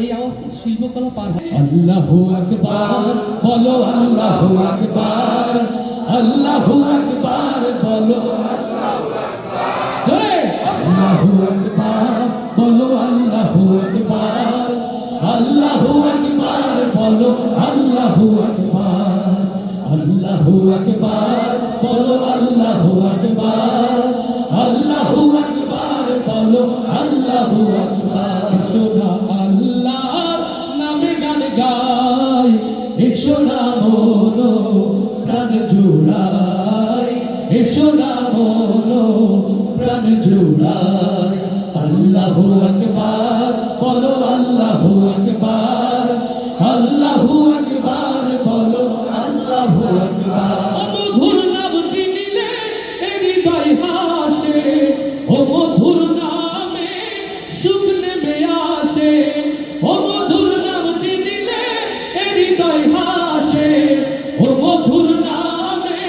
এই আওয়াজটা শিল্পকলা পার হয়। আল্লাহু আকবার বলো, আল্লাহু আকবার, আল্লাহু আকবার বলো, জোরে আল্লাহু আকবার বলো, আল্লাহু আকবার, আল্লাহু আকবার বলো, আল্লাহু আকবার, আল্লাহু আকবার বলো, আল্লাহু আকবার, আল্লাহু আকবার বলো, আল্লাহু আকবার। সোনা আল্লাহর নামে গান গাই, এসো না মনো প্রাণ জুড়াই, এসো না মনো প্রাণ জুড়াই। আল্লাহু আকবার বলো, আল্লাহু আকবার, আল্লাহু আকবার বলো, আল্লাহু আকবার। মধুর নামটি নিলে হৃদয় হাসে, ও মধুর নামে সুখ নেমে আসে, ও মধুর নামটি নিলে হৃদয় হাসে, ও মধুর নামে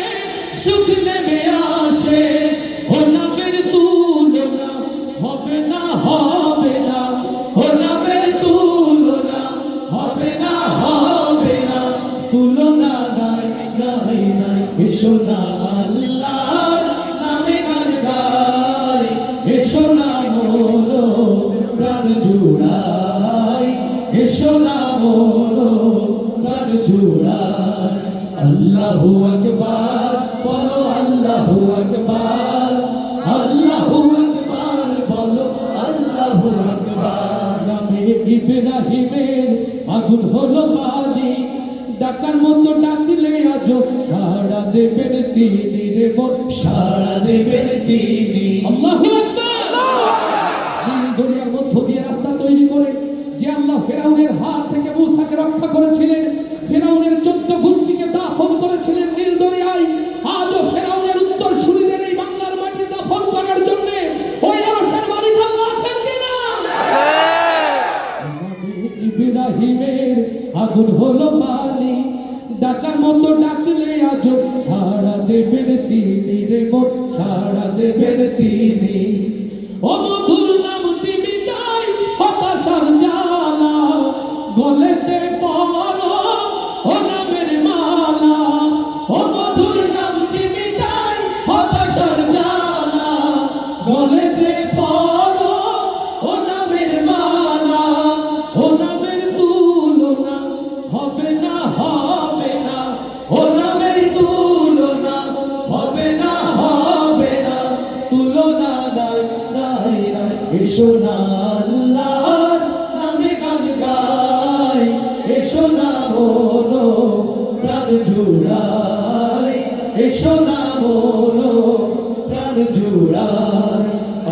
সুখ নেমে আসে। ও নামের তুলনা হবে না, হবে না, ও নামের তুলনা হবে না, হবে না, তুলনা নাই, নাই, নাই। এসো না আল্লাহর নামে গান গাই, এসো না মনো প্রাণ জুড়াই, এসো না মনো প্রাণ জুড়াই। আল্লাহু আকবার বলো, আল্লাহু আকবার, আল্লাহু আকবার বলো, আল্লাহু আকবার। নামে ইব্রাহিমের আগুন হলো বাজি, ডাকার মতো ডাকলে আজো সাড়া দেবেন তিনি রে বল, সাড়া দেবেন তিনি। আল্লাহু আকবার। নীল দরিয়ার মধ্য দিয়ে রাস্তা তৈরি করে যে আল্লাহ ফেরাউনের হাত থেকে মূসাকে রক্ষা করেছিলেন, ফেরাউনের 14 গোষ্ঠীকে দাফন করেছিলেন নীল দরিয়ায়, আজও ফেরাউনের উত্তরসূরিদের এই বাংলার মাটি দাফন করার জন্য ওই আরশের মালিক আল্লাহ আছেন কিনা? ইব্রাহিমের আগুন হলো পানি, ডাকার মতো ডাকলে আজও সাড়া দেবেন তিনি রে মোর, সাড়া দেবেন তিনি। ও মধুর নামটি মিটাই হতাশার জ্বালা, গলেতে পড়ো ও নামের মালা, ও মধুর নামটি মিটাই হতাশার জ্বালা, গলেতে পড়ো ও নামের মালা। ও নামের তুলনা হবে না, হবে না, ও নামের তুলনা হবে না, হবে না, তুলনা নাই, নাই, নাই। এসো না আল্লাহর নামে গান গাই, এসো না মনো প্রাণ জুড়াই, এসো না মনো প্রাণ জুড়াই।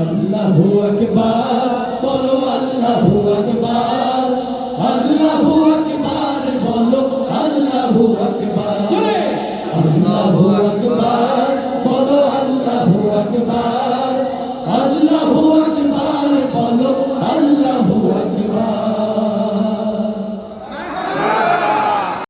আল্লাহু আকবার বলো, আল্লাহু আকবার, আল্লাহু আকবার বলো, আল্লাহু আকবার, আল্লাহু আকবার বলো, আল্লাহু আকবার, আল্লাহু আকবার বলো, আল্লাহু